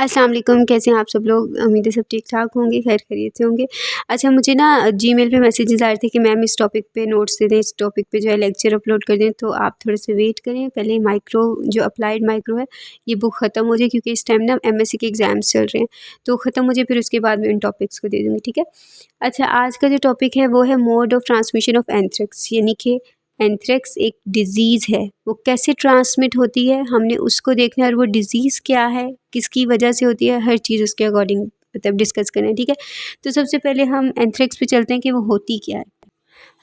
अस्सलाम वालेकुम, कैसे हैं आप सब लोग। उम्मीद है सब ठीक ठाक होंगे, खैर खैरियत से होंगे। अच्छा, मुझे ना जीमेल पे मैसेजेस आ रहे थे कि मैम इस टॉपिक पे नोट्स दे दें, इस टॉपिक पे जो है लेक्चर अपलोड कर दें, तो आप थोड़े से वेट करें। पहले माइक्रो जो अप्लाइड माइक्रो है ये बुक ख़त्म हो जाए, क्योंकि इस टाइम ना एमएससी के एग्ज़ाम्स चल रहे हैं, तो ख़त्म हो जाए फिर उसके बाद मैं इन टॉपिक्स को दे दूँगी, ठीक है। अच्छा, आज का जो टॉपिक है वो है mode of transmission of anthrax, यानी कि एंथ्रेक्स एक डिज़ीज़ है, वो कैसे ट्रांसमिट होती है हमने उसको देखना है, और वो डिज़ीज़ क्या है, किसकी वजह से होती है, हर चीज़ उसके अकॉर्डिंग मतलब डिस्कस करना है, ठीक है। तो सबसे पहले हम एंथ्रेक्स पे चलते हैं कि वो होती क्या है।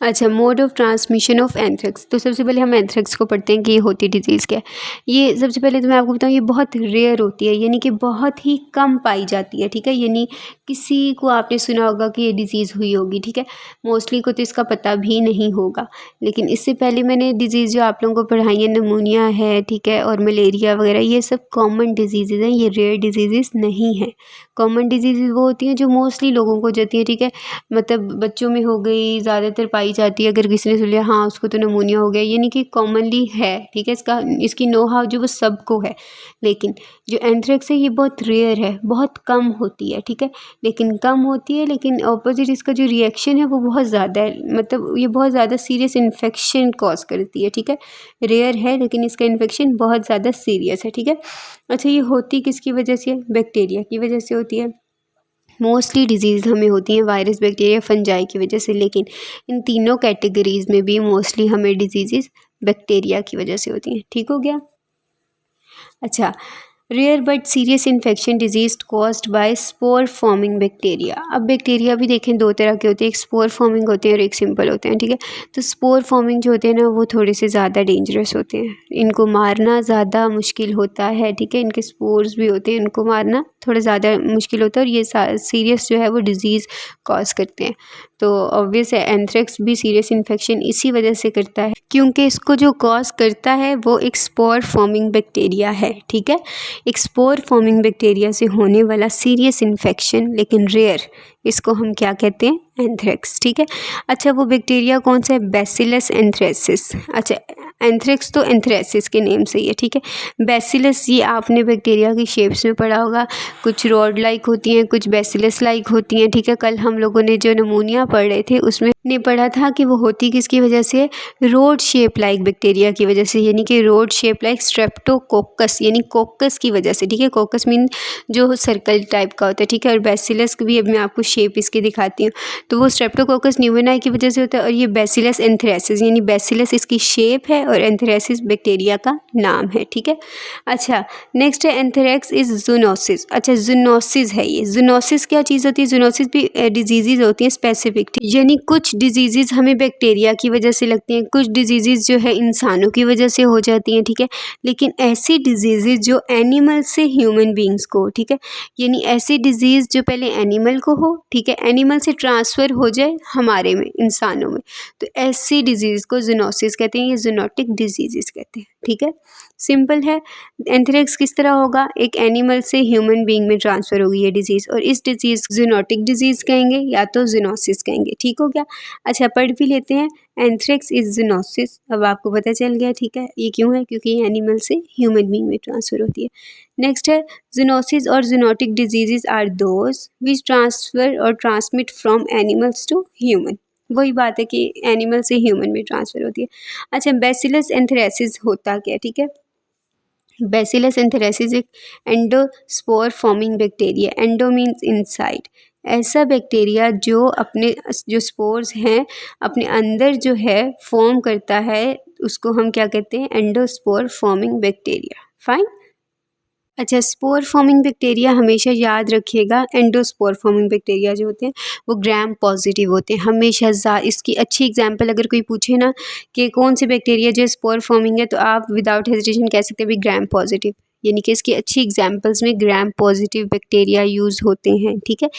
अच्छा, mode of transmission of anthrax, तो सबसे पहले हम एंथ्रेक्स को पढ़ते हैं कि ये होती डिजीज़ क्या है। ये सबसे पहले तो मैं आपको बताऊँ, ये बहुत रेयर होती है, यानी कि बहुत ही कम पाई जाती है, ठीक है। यानी किसी को आपने सुना होगा कि ये डिज़ीज़ हुई होगी, ठीक है। मोस्टली को तो इसका पता भी नहीं होगा। लेकिन इससे पहले मैंने डिज़ीज़ जो आप लोगों को पढ़ाई है, निमोनिया है, ठीक है, और मलेरिया वगैरह, ये सब कॉमन डिजीज़ेज़ हैं, ये रेयर डिजीज़ेज़ नहीं हैं। कॉमन डिजीज़ेज़ वो होती हैं जो मोस्टली लोगों को जाती हैं, ठीक है। मतलब बच्चों में हो गई, ज़्यादातर पाई जाती है। अगर किसी ने सुन लिया हाँ उसको तो निमोनिया हो गया, यानी कि कॉमनली है, ठीक है। इसकी नो हाउ जो वो सबको है। लेकिन जो एंथ्रेक्स है ये बहुत रेयर है, बहुत कम होती है, ठीक है। लेकिन कम होती है, लेकिन ऑपोजिट इसका जो रिएक्शन है वो बहुत ज़्यादा है, मतलब ये बहुत ज़्यादा सीरियस इन्फेक्शन कॉज करती है, ठीक है। रेयर है लेकिन इसका इन्फेक्शन बहुत ज़्यादा सीरियस है, ठीक है। अच्छा, ये होती किसकी वजह से है? बैक्टीरिया की वजह से होती है। मोस्टली डिजीज़ हमें होती हैं वायरस, बैक्टीरिया, फंजाई की वजह से, लेकिन इन तीनों कैटेगरीज़ में भी मोस्टली हमें डिजीज़ बैक्टीरिया की वजह से होती हैं। ठीक हो गया। अच्छा, rare but serious infection disease caused by spore forming bacteria. अब बैक्टीरिया भी देखें दो तरह के होते हैं, एक स्पोर फॉर्मिंग होते हैं और एक सिंपल होते हैं, ठीक है। तो स्पोर फॉर्मिंग जो होते हैं ना वो थोड़े से ज़्यादा डेंजरस होते हैं, इनको मारना ज़्यादा मुश्किल होता है, ठीक है। इनके स्पोर्स भी होते हैं, इनको मारना थोड़ा ज़्यादा मुश्किल होता है, और ये सीरियस जो है वो डिज़ीज़ कॉज करते हैं। तो ऑब्वियस है एंथ्रेक्स भी सीरियस इन्फेक्शन इसी वजह से करता है, क्योंकि इसको जो कॉज करता है वो एक स्पोर फॉर्मिंग बैक्टीरिया है, ठीक है। एक स्पोर फॉर्मिंग बैक्टीरिया से होने वाला सीरियस इन्फेक्शन, लेकिन रेयर, इसको हम क्या कहते हैं? एंथ्रेक्स, ठीक है। अच्छा, वो बैक्टीरिया कौन सा है? Bacillus anthracis. अच्छा, एंथ्रेक्स तो एंथ्रेसिस के नेम से ही है, ठीक है। बैसिलस ये आपने बैक्टीरिया की शेप्स में पढ़ा होगा, कुछ रॉड लाइक होती हैं, कुछ बैसिलस लाइक होती हैं, ठीक है। कल हम लोगों ने जो निमोनिया पढ़ रहे थे उसमें ने पढ़ा था कि वो होती किसकी वजह से? रोड शेप लाइक बैक्टीरिया की वजह से, यानी कि रोड शेप लाइक स्ट्रेप्टोकोकस, यानी कोकस की वजह से, ठीक है। कोकस मीन जो सर्कल टाइप का होता है, ठीक है। और बैसिलस भी अब मैं आपको शेप इसकी दिखाती हूँ, तो वो स्ट्रेप्टोकोकस न्यूमोनियाई की वजह से होता है, और ये बैसिलस एंथ्रेसिस, यानी बैसिलस इसकी शेप है और एंथ्रेसिस बैक्टीरिया का नाम है, ठीक है। अच्छा, नेक्स्ट है एंथ्रेक्स इज जूनोसिस। अच्छा, जूनोसिस है ये। जूनोसिस क्या चीज़ होती है? जूनोसिस भी डिजीज़ होती हैं स्पेसिफिक, यानी कुछ डिजीज़ हमें बैक्टीरिया की वजह से लगती हैं, कुछ डिजीज़ जो है इंसानों की वजह से हो जाती हैं, ठीक है। लेकिन ऐसी डिजीज़ जो एनिमल से ह्यूमन बींग्स को, ठीक है, यानी ऐसी डिजीज़ जो पहले एनिमल को हो, ठीक है, एनिमल से ट्रांसफ़र हो जाए हमारे में, इंसानों में, तो ऐसी डिजीज़ को जूनोसिस कहते हैं, ये जूनोटिक डिजीज़ कहते हैं, ठीक है। सिंपल है। एंथ्रेक्स किस तरह होगा? एक एनिमल से ह्यूमन बीइंग में ट्रांसफ़र होगी ये डिज़ीज़, और इस डिज़ीज़ जूनोटिक डिज़ीज़ कहेंगे या तो जूनोसिस कहेंगे, ठीक हो गया। अच्छा, पढ़ भी लेते हैं। एंथ्रेक्स इज जूनोसिस, अब आपको पता चल गया, ठीक है। ये क्यों है? क्योंकि ये एनिमल से ह्यूमन बीइंग में ट्रांसफ़र होती है। नेक्स्ट है जूनोसिस और zoonotic diseases are those which transfer or transmit from animals to human. वही बात है कि एनिमल से ह्यूमन में ट्रांसफ़र होती है। अच्छा, बैसिलस एंथ्रेसिस होता क्या है, ठीक है। बैसिलस एंथ्रेसिस एक endospore forming bacteria, endo means inside, ऐसा बैक्टीरिया जो अपने जो स्पोर्स हैं अपने अंदर जो है फॉर्म करता है, उसको हम क्या कहते हैं? Endospore forming bacteria. फाइन। अच्छा, स्पोर फॉर्मिंग बैक्टीरिया हमेशा याद रखिएगा, एंडोस्पोर फॉर्मिंग बैक्टीरिया जो होते हैं वो ग्राम पॉजिटिव होते हैं हमेशा। इसकी अच्छी एग्जांपल अगर कोई पूछे ना कि कौन से बैक्टीरिया जो स्पोर फॉर्मिंग है, तो आप विदाउट हेजिटेशन कह सकते हैं भी ग्राम पॉजिटिव, यानी कि इसकी अच्छी एग्जांपल्स में ग्राम पॉजिटिव बैक्टीरिया यूज़ होते हैं, ठीक है।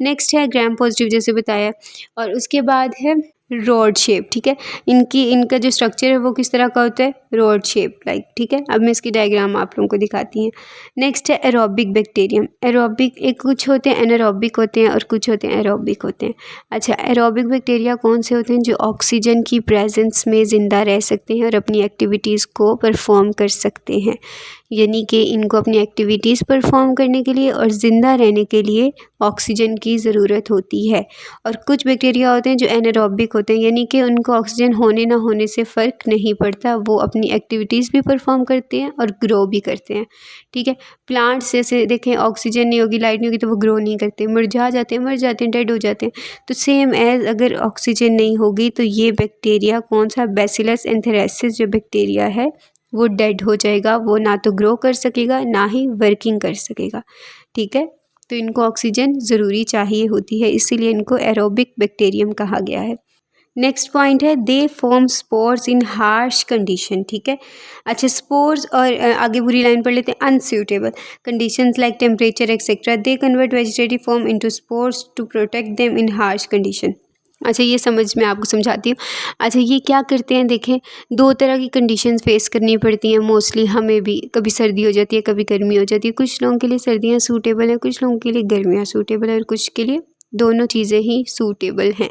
नेक्स्ट है ग्राम पॉजिटिव, जैसे बताया, और उसके बाद है रॉड शेप, ठीक है। इनका जो स्ट्रक्चर है वो किस तरह का होता है? रॉड शेप लाइक, ठीक है। अब मैं इसकी डायग्राम आप लोगों को दिखाती हूँ। नेक्स्ट है एरोबिक बैक्टीरियम। एरोबिक एक कुछ होते हैं एनारोबिक होते हैं और कुछ होते हैं एरोबिक होते हैं। अच्छा, एरोबिक बैक्टीरिया कौन से होते हैं? जो ऑक्सीजन की प्रेजेंस में ज़िंदा रह सकते हैं और अपनी एक्टिविटीज़ को परफॉर्म कर सकते हैं, यानी कि इनको अपनी एक्टिविटीज़ परफॉर्म करने के लिए और ज़िंदा रहने के लिए ऑक्सीजन की ज़रूरत होती है। और कुछ बैक्टीरिया होते हैं जो एनारोबिक होते हैं, यानी कि उनको ऑक्सीजन होने ना होने से फ़र्क नहीं पड़ता, वो अपनी एक्टिविटीज़ भी परफॉर्म करते हैं और ग्रो भी करते हैं। ठीक है, प्लांट्स जैसे देखें, ऑक्सीजन नहीं होगी, लाइट नहीं होगी तो वो ग्रो नहीं करते, मुरझा जाते हैं, मर जाते हैं, डेड हो जाते हैं। तो सेम एज अगर ऑक्सीजन नहीं होगी तो ये बैक्टीरिया कौन सा, बैसिलस एंथेरेसिस जो बैक्टीरिया है वो डेड हो जाएगा, वो ना तो ग्रो कर सकेगा ना ही वर्किंग कर सकेगा। ठीक है, तो इनको ऑक्सीजन ज़रूरी चाहिए होती है, इसीलिए इनको एरोबिक बैक्टीरियम कहा गया है। नेक्स्ट पॉइंट है they form spores in harsh condition. ठीक है, अच्छा स्पोर्स और आगे पूरी लाइन पढ़ लेते हैं। Unsuitable conditions like temperature etcetera they convert vegetative form into spores to protect them in harsh condition. अच्छा ये समझ मैं आपको समझाती हूँ। अच्छा ये क्या करते हैं, देखें दो तरह की कंडीशंस फेस करनी पड़ती हैं मोस्टली हमें भी, कभी सर्दी हो जाती है कभी गर्मी हो जाती है। कुछ लोगों के लिए सर्दियाँ सूटेबल हैं, कुछ लोगों के लिए गर्मियाँ सूटेबल है और कुछ के लिए दोनों चीज़ें ही सूटेबल हैं।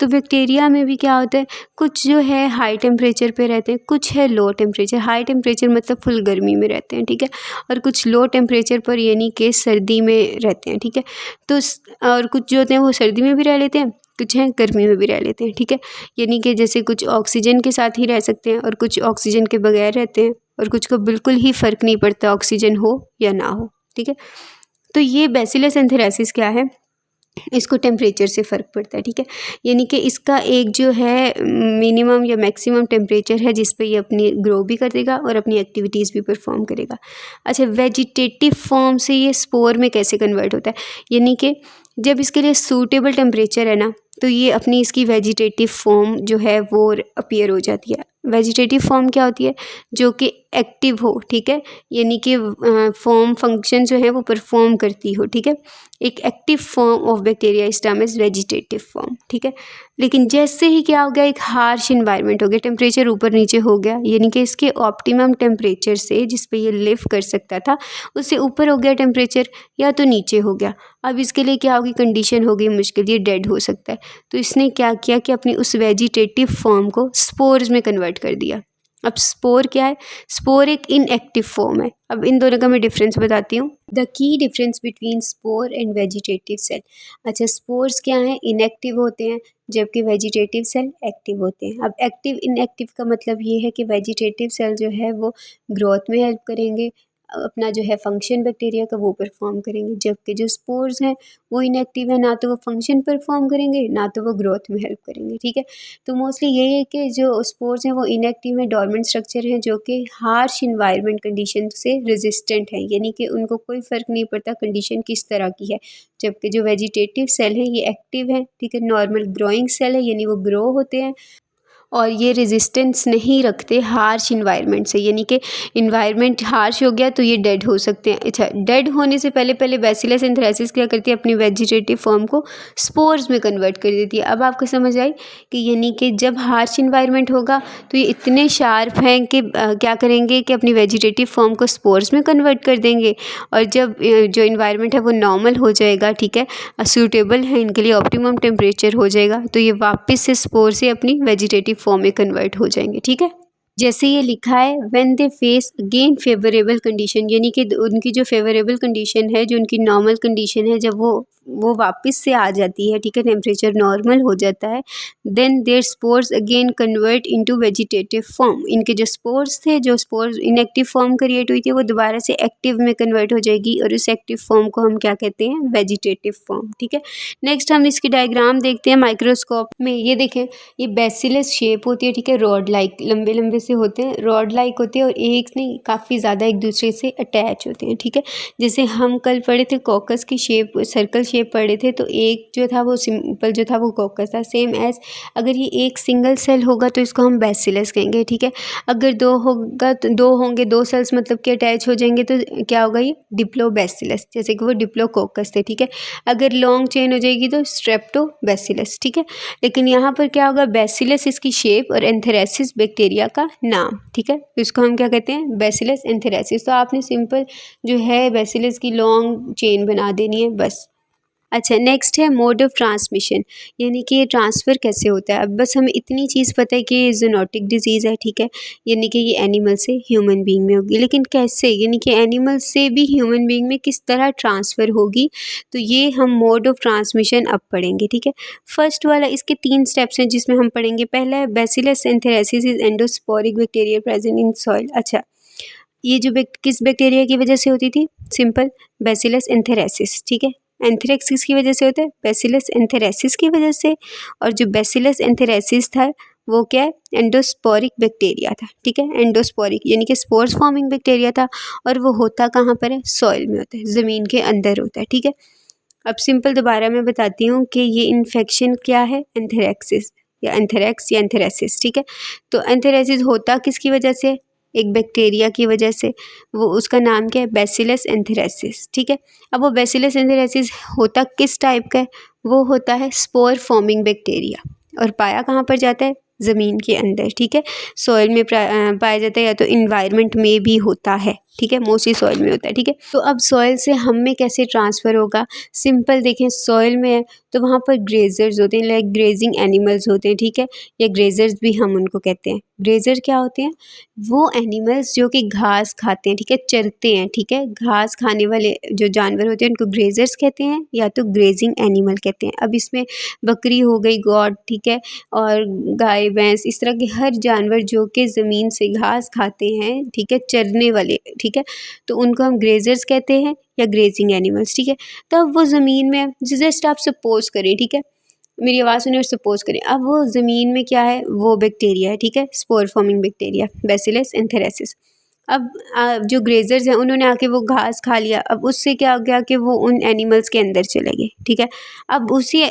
तो बैक्टीरिया में भी क्या होता है, कुछ जो है हाई टेम्परेचर पे रहते हैं, कुछ है लो टेम्परेचर। हाई टेम्परेचर मतलब फुल गर्मी में रहते हैं, ठीक है, और कुछ लो टेम्परेचर पर यानी कि सर्दी में रहते हैं। ठीक है, तो और कुछ जो होते हैं वो सर्दी में भी रह लेते हैं, कुछ हैं गर्मी में भी रह लेते हैं। ठीक है, यानी कि जैसे कुछ ऑक्सीजन के साथ ही रह सकते हैं और कुछ ऑक्सीजन के बगैर रहते हैं और कुछ को बिल्कुल ही फ़र्क नहीं पड़ता ऑक्सीजन हो या ना हो। ठीक है, तो ये बैसिलस एंथेरेसिस क्या है, इसको टेम्परेचर से फ़र्क पड़ता है। ठीक है, यानी कि इसका एक जो है मिनिमम या मैक्सिमम टेम्परेचर है जिस पे ये अपनी ग्रो भी कर देगा और अपनी एक्टिविटीज़ भी परफॉर्म करेगा। अच्छा वेजिटेटिव फॉर्म से ये स्पोर में कैसे कन्वर्ट होता है, यानी कि जब इसके लिए सूटेबल टेम्परेचर है ना तो ये अपनी इसकी वेजिटेटिव फॉर्म जो है वो अपीयर हो जाती है। वेजिटेटिव फॉर्म क्या होती है, जो कि एक्टिव हो। ठीक है, यानी कि फॉर्म फंक्शन जो है वो परफॉर्म करती हो। ठीक है, एक एक्टिव फॉर्म ऑफ बैक्टीरिया इस टर्म इज वेजिटेटिव फॉर्म। ठीक है, लेकिन जैसे ही क्या हो गया, एक हार्श इन्वायरमेंट हो गया, टेम्परेचर ऊपर नीचे हो गया, यानी कि इसके ऑप्टिमम टेम्परेचर से जिस पे ये लिव कर सकता था उससे ऊपर हो गया टेम्परेचर या तो नीचे हो गया। अब इसके लिए क्या होगी, कंडीशन हो गई मुश्किल, ये डेड हो सकता है। तो इसने क्या किया कि अपनी उस वेजिटेटिव फॉर्म को स्पोर्स में कन्वर्ट कर दिया। अब स्पोर क्या है, स्पोर एक इनएक्टिव फॉर्म है। अब इन दोनों का मैं डिफरेंस बताती हूँ। The key difference between spore and vegetative cell. अच्छा स्पोर्स क्या हैं, इनएक्टिव होते हैं जबकि वेजिटेटिव सेल एक्टिव होते हैं। अब एक्टिव इनएक्टिव का मतलब ये है कि वेजिटेटिव सेल जो है वो ग्रोथ में हेल्प करेंगे, अपना जो है फंक्शन बैक्टीरिया का वो परफॉर्म करेंगे, जबकि जो स्पोर्स हैं वो इनएक्टिव है, ना तो वो फंक्शन परफॉर्म करेंगे ना तो वो ग्रोथ में हेल्प करेंगे। ठीक है, तो मोस्टली यही है कि जो स्पोर्स हैं वो इनएक्टिव हैं, डोरमेंट स्ट्रक्चर हैं जो कि हार्श इन्वायरमेंट कंडीशन से रेजिस्टेंट है, यानी कि उनको कोई फ़र्क नहीं पड़ता कंडीशन किस तरह की है। जबकि जो वेजिटेटिव सेल है ये एक्टिव है। ठीक है, नॉर्मल ग्रोइंग सेल है, यानी वो ग्रो होते हैं और ये रेजिस्टेंस नहीं रखते हार्श इन्वायरमेंट से, यानी कि इन्वायरमेंट हार्श हो गया तो ये डेड हो सकते हैं। अच्छा डेड होने से पहले पहले बैसिलस एंथेरेसिस क्या करती है, अपनी वेजिटेटिव फॉर्म को स्पोर्स में कन्वर्ट कर देती है। अब आपको समझ आई कि यानी कि जब हार्श इन्वायरमेंट होगा तो ये इतने शार्प हैं कि क्या करेंगे कि अपनी वेजिटेटिव फॉर्म को स्पोर्स में कन्वर्ट कर देंगे, और जब जो इन्वायरमेंट है वो नॉर्मल हो जाएगा, ठीक है, सूटेबल है इनके लिए, ऑप्टिमम टेम्परेचर हो जाएगा, तो ये वापस से स्पोर से अपनी वेजिटेटिव फॉर्म में कन्वर्ट हो जाएंगे। ठीक है, जैसे ये लिखा है when they face again favourable condition, यानी कि उनकी जो फेवरेबल कंडीशन है, जो उनकी नॉर्मल कंडीशन है, जब वो वापस से आ जाती है, ठीक है, टेम्परेचर नॉर्मल हो जाता है, then their spores again convert into vegetative form. इनके जो स्पोर्स थे, जो स्पोर्स इनएक्टिव फॉर्म क्रिएट हुई थी, वो दोबारा से एक्टिव में कन्वर्ट हो जाएगी और उस एक्टिव फॉर्म को हम क्या कहते हैं, वेजिटेटिव फॉर्म। ठीक है, नेक्स्ट हम इसकी डायग्राम देखते हैं माइक्रोस्कोप में। ये देखें, ये बेसिलस शेप होती है, ठीक है, रॉड लाइक, लंबे लंबे से होते हैं, रॉड लाइक होते हैं और एक नहीं काफ़ी ज़्यादा एक दूसरे से अटैच होते हैं। ठीक है, जैसे हम कल पढ़े थे कॉकस की शेप, सर्कल शेप पढ़े थे, तो एक जो था वो सिंपल जो था वो कॉकस था। सेम एज अगर ये एक सिंगल सेल होगा तो इसको हम बेसिलस कहेंगे। ठीक है, अगर दो होगा तो दो होंगे, दो सेल्स मतलब कि अटैच हो जाएंगे तो क्या होगा, ये डिप्लोबैसिलस, जैसे कि वो डिप्लोकोकस थे। ठीक है, अगर लॉन्ग चेन हो जाएगी तो स्ट्रेप्टोबैसिलस। ठीक है, लेकिन यहाँ पर क्या होगा, बैसिलस इसकी शेप और एंथेरेसिस बैक्टीरिया का नाम। ठीक है, तो इसको हम क्या कहते हैं, बैसिलस एंथेरेसिस। तो आपने सिंपल जो है बैसिलस की लॉन्ग चेन बना देनी है बस। अच्छा, नेक्स्ट है मोड ऑफ ट्रांसमिशन, यानी कि ये ट्रांसफ़र कैसे होता है। अब बस हमें इतनी चीज़ पता है कि ये ज़ूनोटिक डिजीज़ है, ठीक है, यानी कि ये एनिमल से ह्यूमन बीइंग में होगी, लेकिन कैसे, यानी कि एनिमल से भी ह्यूमन बीइंग में किस तरह ट्रांसफ़र होगी, तो ये हम मोड ऑफ ट्रांसमिशन अब पढ़ेंगे, ठीक है। फर्स्ट वाला, इसके 3 स्टेप्स हैं जिसमें हम पढ़ेंगे। पहला है bacillus anthracis is endosporic bacteria present in soil. अच्छा, ये जो किस बैक्टीरिया की वजह से होती थी, सिंपल, बैसिलस एंथेरेसिस, ठीक है। एंथ्रेक्स किसकी वजह से होता है, बैसिलस एंथेरेसिस की वजह से। और जो बैसिलस एंथेरेसिस था वो क्या है, एंडोस्पोरिक बैक्टीरिया था, ठीक है। एंडोस्पोरिक यानी कि स्पोर्स फॉर्मिंग बैक्टीरिया था, और वो होता कहाँ पर है, सॉइल में होता है, ज़मीन के अंदर होता है, ठीक है। अब सिंपल दोबारा मैं बताती हूँ कि ये इन्फेक्शन क्या है, एंथ्रेक्सिस या एंथ्रेक्स या एंथेरेसिस, ठीक है। तो एंथेरेसिस होता किसकी वजह से, एक बैक्टीरिया की वजह से, वो उसका नाम क्या है, बैसिलस एंथेरेसिस, ठीक है। अब वो बैसिलस एंथेरेसिस होता किस टाइप का है, वो होता है स्पोर फॉर्मिंग बैक्टीरिया, और पाया कहाँ पर जाता है, ज़मीन के अंदर, ठीक है। सॉइल में पाया जाता है, या तो इन्वायरमेंट में भी होता है, ठीक है, मोस्टली सॉइल में होता है, ठीक है। तो अब सॉइल से हम में कैसे ट्रांसफ़र होगा, सिंपल देखें, सॉइल में है तो वहाँ पर ग्रेजर्स होते हैं, लाइक ग्रेजिंग एनिमल्स होते हैं, ठीक है, या ग्रेजर्स भी हम उनको कहते हैं। ग्रेजर क्या होते हैं, वो एनिमल्स जो कि घास खाते हैं, ठीक है, चरते हैं, ठीक है, घास खाने वाले जो जानवर होते हैं उनको ग्रेजर्स कहते हैं, या तो ग्रेजिंग एनिमल कहते हैं। अब इसमें बकरी हो गई, गॉड, ठीक है, और गाय, भैंस, इस तरह के हर जानवर जो कि ज़मीन से घास खाते हैं, ठीक है, चरने वाले, ठीक है, तो उनको हम ग्रेजर्स कहते हैं या ग्रेजिंग एनिमल्स, ठीक है। तब वो ज़मीन में, जस्ट आप सपोज करें, ठीक है, मेरी आवाज़ सुनिए और सपोज करें, अब वो ज़मीन में क्या है, वो बैक्टीरिया है, ठीक है, स्पोर फॉर्मिंग बैक्टीरिया, बैसिलस एंथेरेसिस। अब जो ग्रेजर्स हैं उन्होंने आके वो घास खा लिया, अब उससे क्या हो गया कि वो उन एनिमल्स के अंदर चले गए, ठीक है। अब उसी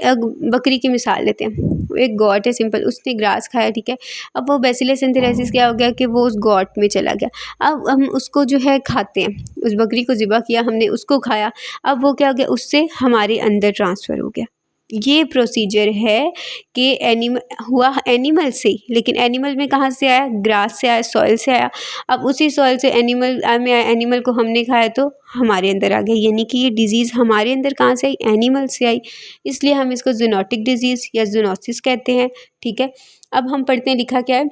बकरी की मिसाल लेते हैं, एक गॉट है, सिंपल, उसने ग्रास खाया, ठीक है। अब वो बैसिलस एंथेरेसिस क्या हो गया कि वो उस गॉट में चला गया। अब हम उसको जो है खाते हैं, उस बकरी को ज़िबा किया हमने, उसको खाया, अब वो क्या हो गया, उससे हमारे अंदर ट्रांसफ़र हो गया। ये प्रोसीजर है कि एनिमल हुआ एनिमल से, लेकिन एनिमल में कहाँ से आया, ग्रास से आया, सॉइल से आया। अब उसी सॉइल से एनिमल में आया, एनिमल को हमने खाया तो हमारे अंदर आ गया, यानी कि ये डिज़ीज़ हमारे अंदर कहाँ से आई, एनिमल से आई, इसलिए हम इसको ज़ूनोटिक डिजीज़ या ज़ूनोसिस कहते हैं, ठीक है। अब हम पढ़ते हैं, लिखा क्या है,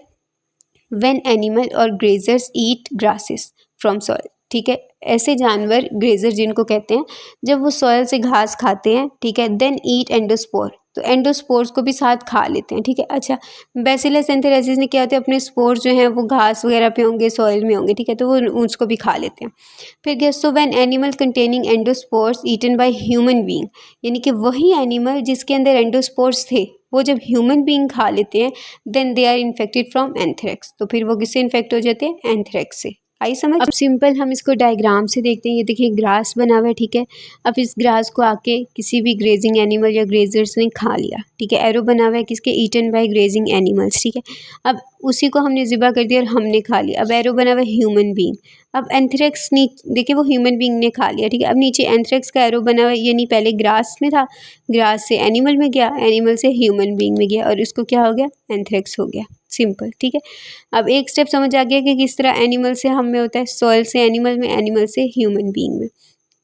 व्हेन एनिमल और grazers eat grasses from soil, ठीक है, ऐसे जानवर ग्रेजर जिनको कहते हैं, जब वो सॉइल से घास खाते हैं, ठीक है, देन ईट एंडोस्पोर, तो एंडोस्पोर्स को भी साथ खा लेते हैं, ठीक है। अच्छा, बैसिलस एंथेरेसिस ने क्या होता है, अपने स्पोर्स जो हैं वो घास वगैरह पे होंगे, सॉइल में होंगे, ठीक है, तो वो उसको भी खा लेते हैं। फिर क्या, so when animal containing endospores eaten by human being, यानी कि वही एनिमल जिसके अंदर एंडोस्पोर्स थे, वो जब ह्यूमन बीइंग खा लेते हैं, then they are infected from anthrax, तो फिर वो किससे इन्फेक्ट हो जाते हैं, एंथ्रेक्स से। आई समझ। अब सिंपल हम इसको डायग्राम से देखते हैं, ये देखिए ग्रास बना हुआ है, ठीक है। अब इस ग्रास को आके किसी भी ग्रेजिंग एनिमल या ग्रेजर्स ने खा लिया, ठीक है, एरो बना हुआ है किसके, ईटन बाय ग्रेजिंग एनिमल्स, ठीक है। अब उसी को हमने ज़िबा कर दिया और हमने खा लिया, अब एरो बना हुआ है ह्यूमन बीइंग। अब एंथ्रेक्स देखिए वो ह्यूमन बीइंग ने खा लिया, ठीक है। अब नीचे एंथ्रेक्स का एरो बना हुआ है, यानी पहले ग्रास में था, ग्रास से एनिमल में गया, एनिमल से ह्यूमन बीइंग में गया, और इसको क्या हो गया, एंथ्रेक्स हो गया, सिंपल, ठीक है। अब एक स्टेप समझ आ गया कि किस तरह एनिमल से हम में होता है, सॉइल से एनिमल में, एनिमल से ह्यूमन बीइंग में।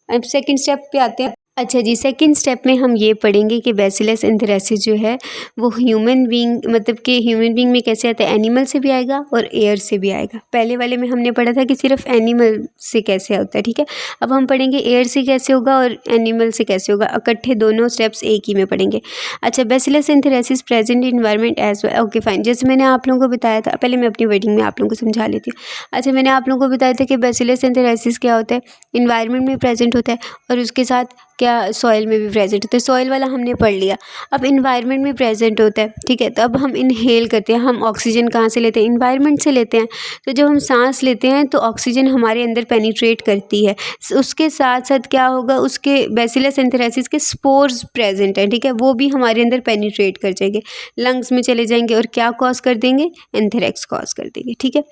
अब सेकंड स्टेप पे आते हैं। अच्छा जी, सेकंड स्टेप में हम ये पढ़ेंगे कि बैसिलस एंथेरेसिस जो है वो ह्यूमन बीइंग, मतलब कि ह्यूमन बीइंग में कैसे आता है, एनिमल से भी आएगा और एयर से भी आएगा। पहले वाले में हमने पढ़ा था कि सिर्फ एनिमल से कैसे होता है, ठीक है। अब हम पढ़ेंगे एयर से कैसे होगा और एनिमल से कैसे होगा, इकट्ठे दोनों स्टेप्स एक ही में पढ़ेंगे। अच्छा, bacillus anthracis present environment as well, okay fine. जैसे मैंने आप लोगों को बताया था, पहले मैं अपनी वर्डिंग में आप लोगों को समझा लेती हूँ। अच्छा, मैंने आप लोगों को बताया था कि बैसिलस एंथेरेसिस क्या होता है, इन्वायरमेंट में प्रेजेंट होता है और उसके साथ क्या, सॉइल में भी प्रेजेंट होता है। सॉइल वाला हमने पढ़ लिया। अब इन्वायरमेंट में प्रेजेंट होता है, ठीक है, तो अब हम इनहेल करते हैं, हम ऑक्सीजन कहाँ से लेते हैं, इन्वायरमेंट से लेते हैं। तो जब हम सांस लेते हैं तो ऑक्सीजन हमारे अंदर पेनिट्रेट करती है, उसके साथ साथ क्या होगा, उसके बैसिलस एंथेरेसिस के स्पोर्स प्रेजेंट हैं, ठीक है, वो भी हमारे अंदर पेनिट्रेट कर जाएंगे, लंग्स में चले जाएंगे और क्या कॉज कर देंगे, एंथेरेक्स कॉज कर देंगे, ठीक है।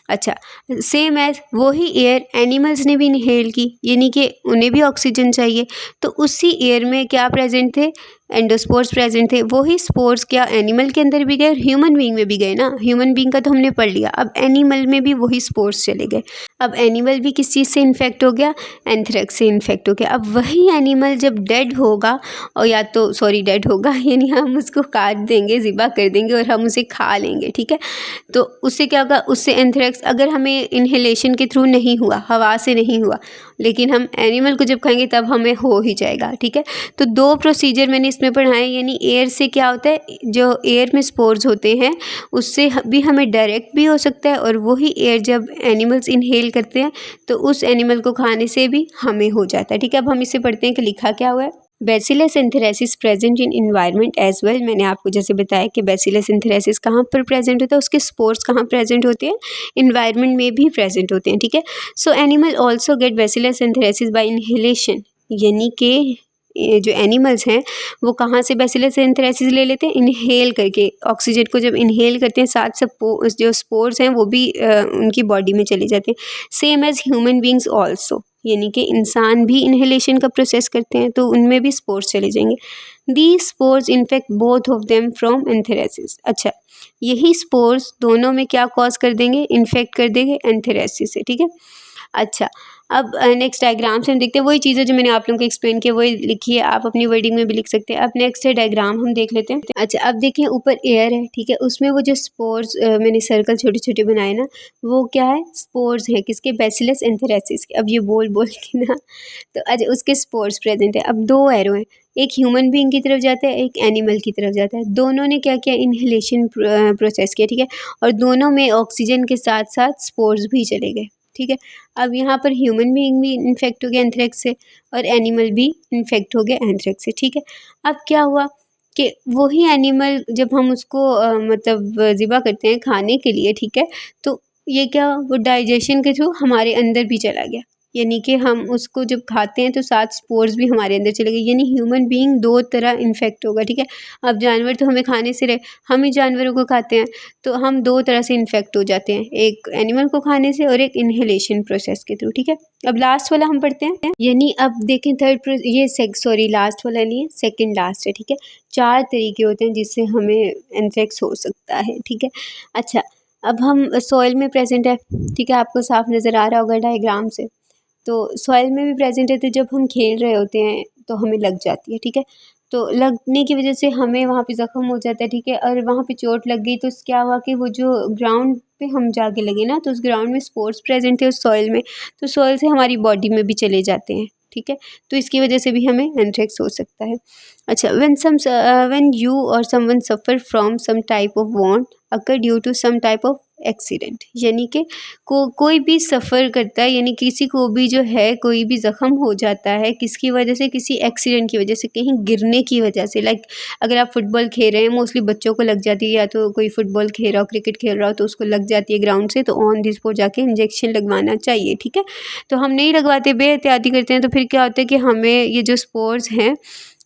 अच्छा, सेम एज वही एयर एनिमल्स ने भी इनहेल की, यानी कि उन्हें भी ऑक्सीजन चाहिए, तो उसी एयर में क्या प्रेजेंट थे, एंडोस्पोर्स प्रेजेंट थे, वही स्पोर्स क्या एनिमल के अंदर भी गए और ह्यूमन बीइंग में भी गए ना। ह्यूमन बीइंग का तो हमने पढ़ लिया, अब एनिमल में भी वही स्पोर्स चले गए। अब एनिमल भी किस चीज़ से इन्फेक्ट हो गया, एंथ्रेक्स से इन्फेक्ट हो गया। अब वही एनिमल जब डेड होगा, और या तो सॉरी डेड होगा यानी हम उसको काट देंगे, ज़िबा कर देंगे और हम उसे खा लेंगे, ठीक है। तो उससे क्या होगा, उससे एंथ्रेक्स अगर हमें इन्हेलेशन के थ्रू नहीं हुआ, हवा से नहीं हुआ, लेकिन हम एनिमल को जब खाएंगे तब हमें हो ही जाएगा, ठीक है। तो दो प्रोसीजर मैंने इसमें पढ़ाए, यानी एयर से क्या होता है, जो एयर में स्पोर्स होते हैं उससे भी हमें डायरेक्ट भी हो सकता है, और वही एयर जब एनिमल्स इनहेल करते हैं तो उस एनिमल को खाने से भी हमें हो जाता है, ठीक है। अब हम इसे पढ़ते हैं कि लिखा क्या हुआ है। Bacillus anthracis present in environment as well. मैंने आपको जैसे बताया कि बैसिलस एंथेरेसिस कहाँ पर प्रेजेंट होता है, उसके स्पोर्स कहाँ प्रेजेंट होते हैं, इन्वायरमेंट में भी प्रेजेंट होते हैं, ठीक है। So animal also get bacillus anthracis by inhalation, यानी कि जो एनिमल्स हैं वो कहाँ से बैसिलस एंथेरेसिस ले लेते हैं, इनहेल करके। ऑक्सीजन को जब इनहेल करते हैं साथ जो स्पोर्स हैं वो भी उनकी बॉडी में चले जाते हैं। Same as human beings also, यानी कि इंसान भी इनहेलेशन का प्रोसेस करते हैं तो उनमें भी स्पोर्स चले जाएंगे। The spores infect both of them from anthracis. अच्छा, यही स्पोर्स दोनों में क्या कॉज कर देंगे, इन्फेक्ट कर देंगे एंथेरेसिस से, ठीक है। अच्छा, अब नेक्स्ट डायग्राम से हम देखते हैं, वही चीज़ें जो मैंने आप लोगों को एक्सप्लेन किया वही लिखिए, आप अपनी वर्डिंग में भी लिख सकते हैं। अब नेक्स्ट है डायग्राम हम देख लेते हैं। अच्छा, अब देखिए ऊपर एयर है, ठीक है, उसमें वो जो स्पोर्स मैंने सर्कल छोटे छोटे बनाए ना, वो क्या है, स्पोर्स है किसके, बैसिलस एंथेरेसिस के। अब ये बोल के ना तो अच्छा उसके स्पोर्स प्रेजेंट है। अब दो एरो हैं, एक ह्यूमन बीइंग की तरफ जाता है, एक एनिमल की तरफ जाता है। दोनों ने क्या किया, इनहेलेशन प्रोसेस किया, ठीक है, और दोनों में ऑक्सीजन के साथ साथ स्पोर्स भी चले गए, ठीक है। अब यहाँ पर ह्यूमन बीइंग भी इन्फेक्ट हो गया एंथ्रेक्स से और एनिमल भी इन्फेक्ट हो गया एंथ्रेक्स से, ठीक है। अब क्या हुआ कि वही एनिमल जब हम उसको मतलब ज़िबा करते हैं खाने के लिए, ठीक है, तो ये क्या, वो डाइजेशन के थ्रू हमारे अंदर भी चला गया, यानी कि हम उसको जब खाते हैं तो साथ स्पोर्स भी हमारे अंदर चले गए, यानी ह्यूमन बीइंग दो तरह इन्फेक्ट होगा, ठीक है। अब जानवर तो हमें खाने से रहे, हम ही जानवरों को खाते हैं तो हम दो तरह से इन्फेक्ट हो जाते हैं, एक एनिमल को खाने से और एक इनहेलेशन प्रोसेस के थ्रू, ठीक है। अब लास्ट वाला हम पढ़ते हैं, यानी अब देखें लास्ट वाला नहीं है, सेकेंड लास्ट है, ठीक है। 4 तरीके होते हैं जिससे हमें एंथ्रेक्स हो सकता है, ठीक है। अच्छा, अब हम सॉइल में प्रेजेंट है, ठीक है, आपको साफ नज़र आ रहा होगा डायग्राम से। तो सॉइल में भी प्रेजेंट है, तो जब हम खेल रहे होते हैं तो हमें लग जाती है, ठीक है। तो लगने की वजह से हमें वहाँ पे ज़ख्म हो जाता है, ठीक है, और वहाँ पे चोट लग गई तो क्या हुआ कि वो जो ग्राउंड पे हम जाके लगे ना, तो उस ग्राउंड में स्पोर्स प्रेजेंट थे उस सॉइल में, तो सॉइल से हमारी बॉडी में भी चले जाते हैं, ठीक है, तो इसकी वजह से भी हमें एंथ्रेक्स हो सकता है। अच्छा, व्हेन यू और someone suffer from some type of want occur due to some type of accident, यानी कि कोई भी सफ़र करता है, यानी किसी को भी जो है कोई भी ज़ख्म हो जाता है किसकी वजह से, किसी एक्सीडेंट की वजह से, कहीं गिरने की वजह से। लाइक अगर आप फुटबॉल खेल रहे हैं, मोस्टली बच्चों को लग जाती है, या तो कोई फुटबॉल खेल रहा हो, क्रिकेट खेल रहा हो तो उसको लग जाती है ग्राउंड से, तो ऑन दी स्पॉट जाके इंजेक्शन लगवाना चाहिए, ठीक है। तो हम नहीं लगवाते, बेएहतियाती करते हैं, तो फिर क्या होता है कि हमें ये जो स्पोर्स हैं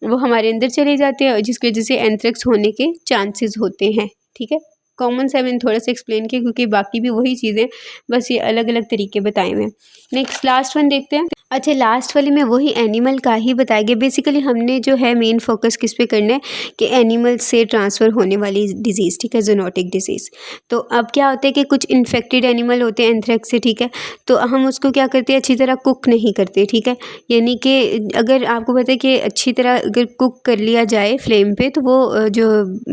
वो हमारे अंदर चले जाते हैं और जिसकी वजह से एंथ्रेक्स होने के चांसेस होते हैं, ठीक है। कॉमन से मैंने थोड़ा सा एक्सप्लेन किया क्योंकि बाकी भी वही चीज़ें, बस ये अलग अलग तरीके बताए हुए हैं। नेक्स्ट लास्ट वन देखते हैं। अच्छा, लास्ट वाले में वही एनिमल का ही बताया गया। बेसिकली हमने जो है मेन फोकस किस पे करना है कि एनिमल से ट्रांसफ़र होने वाली डिजीज़, ठीक है, जूनोटिक डिजीज़। तो अब क्या होता है कि कुछ इन्फेक्टेड एनिमल होते हैं एंथ्रेक्स से, ठीक है, तो हम उसको क्या करते हैं, अच्छी तरह कुक नहीं करते, ठीक है, यानी कि अगर आपको पता है कि अच्छी तरह अगर कुक कर लिया जाए फ्लेम पे तो वो जो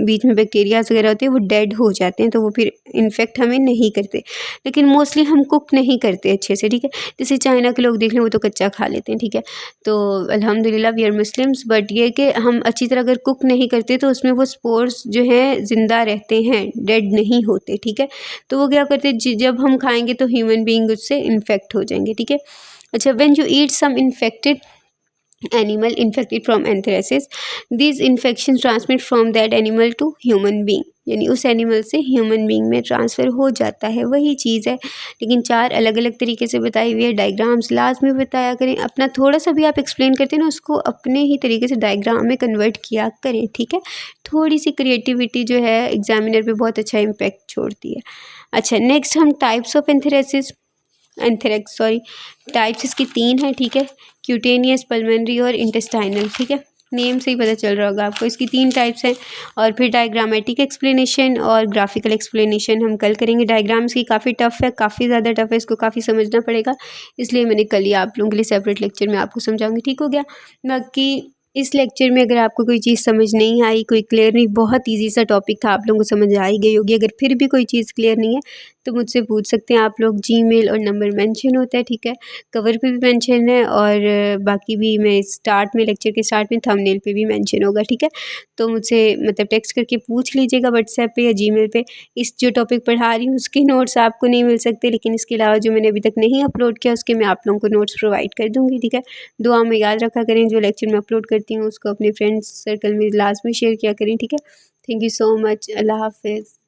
बीच में बैक्टीरियाज वगैरह होते हैं वो डेड हो जाते हैं, तो वो फिर इन्फेक्ट हमें नहीं करते। लेकिन मोस्टली हम कुक नहीं करते अच्छे से, ठीक है, जैसे चाइना के लोग देख लें वो तो कच्चा खा लेते हैं, ठीक है। तो अल्हम्दुलिल्लाह वी आर मुस्लिम्स, बट ये कि हम अच्छी तरह अगर कुक नहीं करते तो उसमें वो स्पोर्स जो हैं ज़िंदा रहते हैं, डेड नहीं होते, ठीक है। तो वो क्या करते हैं, जब हम खाएंगे तो ह्यूमन बीइंग उससे इन्फेक्ट हो जाएंगे, ठीक है। अच्छा, when you eat some infected animal infected from anthracis, these infections transmit from that animal to human being, यानी उस एनिमल से ह्यूमन बीइंग में ट्रांसफ़र हो जाता है, वही चीज़ है, लेकिन 4 अलग अलग तरीके से बताई हुई है। डायग्राम्स लास्ट में बताया करें, अपना थोड़ा सा भी आप एक्सप्लेन करते हैं ना उसको अपने ही तरीके से डायग्राम में कन्वर्ट किया करें, ठीक है। थोड़ी सी क्रिएटिविटी जो है एग्जामिनर पे बहुत अच्छा इम्पैक्ट छोड़ती है। अच्छा, नेक्स्ट हम टाइप्स ऑफ टाइप्स इसकी 3 हैं, ठीक है, क्यूटेनियस, पल्मोनरी और इंटेस्टाइनल, ठीक है। नेम से ही पता चल रहा होगा आपको। इसकी 3 टाइप्स हैं। और फिर डायग्रामेटिक एक्सप्लेनेशन और ग्राफिकल एक्सप्लेनेशन हम कल करेंगे। डायग्राम्स की काफ़ी टफ़ है, काफ़ी ज़्यादा टफ़ है, इसको काफ़ी समझना पड़ेगा, इसलिए मैंने कल ही आप लोगों के लिए सेपरेट लेक्चर में आपको समझाऊंगी। ठीक हो गया। बाकी इस लेक्चर में अगर आपको कोई चीज़ समझ नहीं आई, कोई क्लियर नहीं, बहुत ईजी सा टॉपिक था, आप लोगों को समझ आ ही गई होगी। अगर फिर भी कोई चीज़ क्लियर नहीं है तो मुझसे पूछ सकते हैं आप लोग। जीमेल और नंबर मेंशन होता है, ठीक है, कवर पे भी मेंशन है, और बाकी भी मैं स्टार्ट में, लेक्चर के स्टार्ट में थंबनेल पे भी मेंशन होगा, ठीक है। तो मुझसे मतलब टेक्स्ट करके पूछ लीजिएगा व्हाट्सएप पे या जीमेल पे। इस जो टॉपिक पढ़ा रही हूँ उसके नोट्स आपको नहीं मिल सकते, लेकिन इसके अलावा जो मैंने अभी तक नहीं अपलोड किया उसके मैं आप लोगों को नोट्स प्रोवाइड कर दूँगी, ठीक है। दुआ में याद रखा करें, जो लेक्चर मैं अपलोड करती हूँ उसको अपने फ्रेंड्स सर्कल में लाजमी शेयर किया करें, ठीक है। Thank you so much. अल्लाह हाफ़िज़।